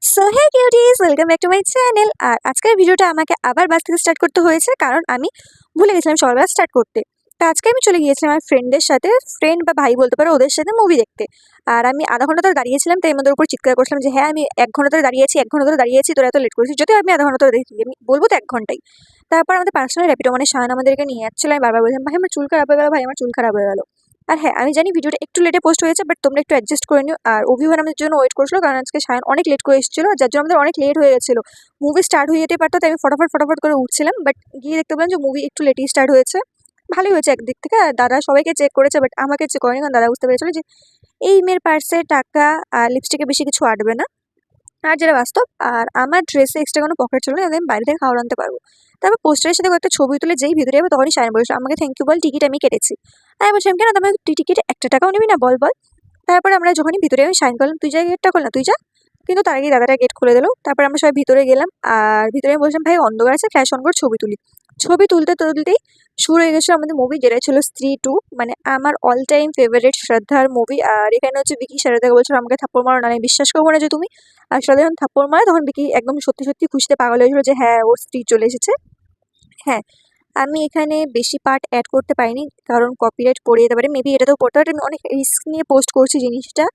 So hey cuties, welcome back to my channel. আর আজকের ভিডিওটা আমাকে আবার বাস থেকে স্টার্ট করতে হয়েছে, কারণ আমি ভুলে গেছিলাম সকালবেলা স্টার্ট করতে। তো আজকে আমি চলে গিয়েছিলাম আমার ফ্রেন্ডের সাথে, ফ্রেন্ড বা ভাই বলতে পারো, ওদের সাথে মুভি দেখতে। আর আমি আধা ঘন্টা ধরে দাঁড়িয়েছিলাম, তাই আমাদের উপর চিৎকার করছিলাম যে হ্যাঁ আমি 1 ঘন্টা ধরে দাঁড়িয়েছি, 1 ঘন্টা ধরে দাঁড়িয়েছি, তোরা এত লেট করেছিস। যদিও আমি আধা ঘন্টা ধরে দেখি, আমি বলবো তো 1 ঘন্টাই। তারপর আমাদের পার্সোনাল র্যাপিডো মানে শাহান আমাদেরকে নিয়ে যাচ্ছিল। আমি বারবার বলছিলাম ভাই আমার চুল খারাপ হয়ে গেল, ভাই আমার চুল খারাপ হয়ে গেল। আর হ্যাঁ, আমি জানি ভিডিওটা একটু লেটে পোস্ট হয়েছে, বাট তোমরা একটু অ্যাডজাস্ট করে নিও। আর অভিমান আমাদের জন্য ওয়েট করছিল, কারণ আজকে সায়ন অনেক লেট করে এসেছিল, যার জন্য আমাদের অনেক লেট হয়ে গেছিলো। মুভি স্টার্ট হয়ে যেতে পারতো, তাই আমি ফটাফট ফটাফট করে উঠছিলাম, বাট গিয়ে দেখতে পেলাম যে মুভি একটু লেটেই স্টার্ট হয়েছে। ভালোই হয়েছে একদিক থেকে। আর দাদা সবাইকে চেক করেছে, বাট আমাকে চেক করেনি, কারণ দাদা বুঝতে পেরেছিল যে এই মেয়ের পার্সে টাকা আর লিপস্টিকে বেশি কিছু আটবে না, আর যেটা বাস্তব। আর আমার ড্রেসে এক্সট্রা কোনো পকেট ছিল না, যাতে আমি বাইরে থেকে খাবার আনতে পারবো। তারপর পোস্টারের সাথে কয়েকটা ছবি তুলে যেই ভিতরে যাবো, তখনই সায়ন বলেছিল আমাকে থ্যাংক ইউ বল, টিকিট আমি কেটেছি। আমি বলছিলাম কেন, তোমার তুই টিকিট 1 টাকাও নিবি না, বল বল। তারপর আমরা যখনই ভিতরে আমি সাইন করলাম, তুই যা, গেটটা খোল না, তুই যা। কিন্তু তার আগে দাদাটা গেট খুলে দিল। তারপর আমরা সবাই ভিতরে গেলাম, আর ভিতরে আমি বলছিলাম ভাই অন্ধকার আছে, ফ্ল্যাশ অন করে ছবি তুলি। ছবি তুলতে তুলতেই শুরু হয়ে গেছিলো আমাদের মুভি, যেটা ছিল স্ত্রী 2, মানে আমার অল টাইম ফেভারিট শ্রদ্ধার মুভি। আর এখানে হচ্ছে বিকি শ্রদ্ধাকে বলছিল আমাকে থাপ্পড় মারো, না আমি বিশ্বাস করবো না যে তুমি। আর শ্রদ্ধা যখন থাপ্পড় মারে, তখন বিকি একদম সত্যি সত্যি খুশিতে পাগল হয়েছিল যে হ্যাঁ ওর স্ত্রী চলে এসেছে। হ্যাঁ, আমি এখানে বেশি পার্ট অ্যাড করতে পারিনি, কারণ কপিরাইট পড়ে যেতে পারে, মেবি এটাতেও পড়তে পারে। আমি অনেক রিস্ক নিয়ে পোস্ট করছি জিনিসটা।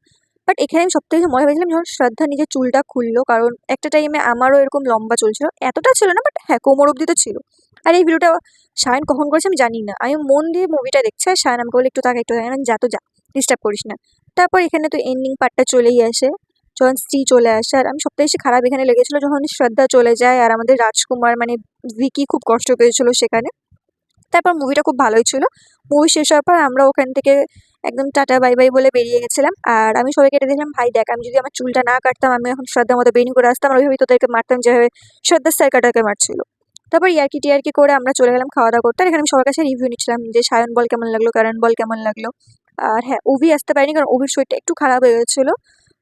বাট এখানে আমি সবথেকে মজা পেয়েছিলাম যখন শ্রদ্ধা নিজের চুলটা খুললো, কারণ একটা টাইমে আমারও এরকম লম্বা চলছিল, এতটা ছিল না, বাট হ্যাঁ কোমর অব্দি তো ছিল। আর এই ভিডিওটা সায়ন কখন করেছে আমি জানি না, আমি মন দিয়ে মুভিটা দেখছি, আর সায়ন আমাকে বলে একটু তাকে একটু থাকে না, যা তো যা, ডিস্টার্ব করিস না। তারপর এখানে তো এন্ডিং পার্টটা চলেই আসে, যখন স্ত্রী চলে আসে। আর আমি সবথেকে বেশি খারাপ এখানে লেগেছিল যখন শ্রদ্ধা চলে যায়, আর আমাদের রাজকুমার মানে ভিকি খুব কষ্ট পেয়েছিল সেখানে। তারপর মুভিটা খুব ভালোই ছিল। মুভি শেষ হওয়ার পর আমরা ওখান থেকে একদম টাটা বাই বাই বলে বেরিয়ে গেছিলাম। আর আমি সবাইকে এটা দেখলাম, ভাই দেখ আমি যদি আমার চুলটা না কাটতাম, আমি এখন শ্রদ্ধার মতো বেনি করে আসতাম, আর ওইভাবেই তোদেরকে মারতাম যেভাবে শ্রদ্ধার স্যার কাটাকে মারছিল। তারপর ইয়ার্কি টিয়ার্কি করে আমরা চলে গেলাম খাওয়া দাওয়া করতে। আর এখানে আমি সবার কাছে রিভিউ নিচ্ছিলাম যে সায়ন বল কেমন লাগলো, কারণ বল কেমন লাগলো। আর হ্যাঁ, অভি আসতে পারিনি, কারণ অভির শরীরটা একটু খারাপ হয়ে গেছিলো,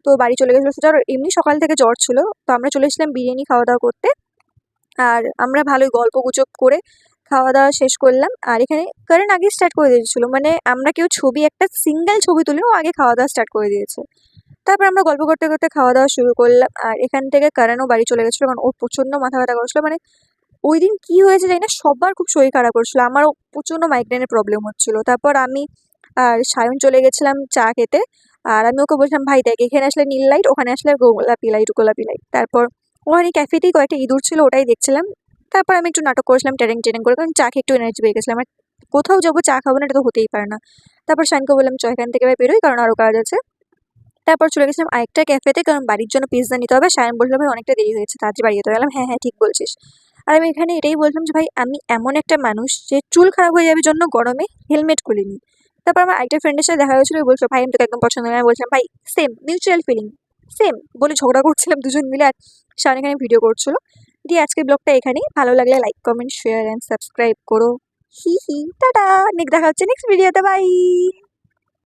তো বাড়ি চলে গেছিলো। সেটা এমনি সকাল থেকে জ্বর ছিল, তো আমরা চলে এসেছিলাম বিরিয়ানি খাওয়া দাওয়া করতে। আর আমরা ভালোই গল্প গুজব করে খাওয়া দাওয়া শেষ করলাম। আর এখানে কারণ আগে স্টার্ট করে দিয়েছিল, মানে আমরা কেউ ছবি একটা সিঙ্গেল ছবি তুলে ও আগে খাওয়া দাওয়া স্টার্ট করে দিয়েছে। তারপর আমরা গল্প করতে করতে খাওয়া দাওয়া শুরু করলাম। আর এখান থেকে কারণও বাড়ি চলে গেছিলো, কারণ ওর প্রচণ্ড মাথা ব্যথা করছিল। মানে ওই দিন কী হয়েছে জানি না, সবার খুব শরীর খারাপ করছিল, আমারও প্রচণ্ড মাইগ্রেনের প্রবলেম হচ্ছিলো। তারপর আমি আর সায়ন চলে গেছিলাম চা খেতে। আর আমি ওকে বলছিলাম ভাই দেখ, এখানে আসলে নীল লাইট, ওখানে আসলে গোলাপি লাইট, গোলাপি লাইট। তারপর ওখানে ক্যাফেতেই কয়েকটা ইঁদুর ছিল, ওটাই দেখছিলাম। তারপর আমি একটু নাটক করেছিলাম টেরেং টেরেং করে, কারণ চা খেয়ে একটু এনার্জি পেয়ে গেছিলাম। আর কোথাও যাবো চা খাবো না, এটা তো হতেই পারে না। তারপর শানকে বললাম চ এখান থেকে এবার বেরোই, কারণ আরও কাজ আছে। তারপর চলে গেছিলাম আরেকটা ক্যাফেতে, কারণ বাড়ির জন্য পিৎজা নিতে হবে। সায়ন বললো ভাই অনেকটা দেরি হয়েছে, তাড়াতাড়ি বাড়ি যেতে হবে। হ্যাঁ হ্যাঁ ঠিক বলছিস। আর আমি এখানে এটাই বললাম যে ভাই আমি এমন একটা মানুষ যে চুল খারাপ হয়ে যাবে জন্য গরমে হেলমেট খুলিনি। তারপর আমার আরেকটা ফ্রেন্ডের সাথে দেখা হয়েছিল, বলছো ভাই আমি তোকে একদম পছন্দ নয়। আমি বলছিলাম ভাই সেম মিউচুয়াল ফিলিং, সেম বলে ঝগড়া করছিলাম দুজন মিলে। আর শায়ন এখানে ভিডিও করছিল। দিয়ে আজকের ব্লগটা এখানেই, ভালো লাগলে like comment share and subscribe করো। হি হি টাটা, নেক্সট দেখা হচ্ছে নেক্সট ভিডিওতে, বাই।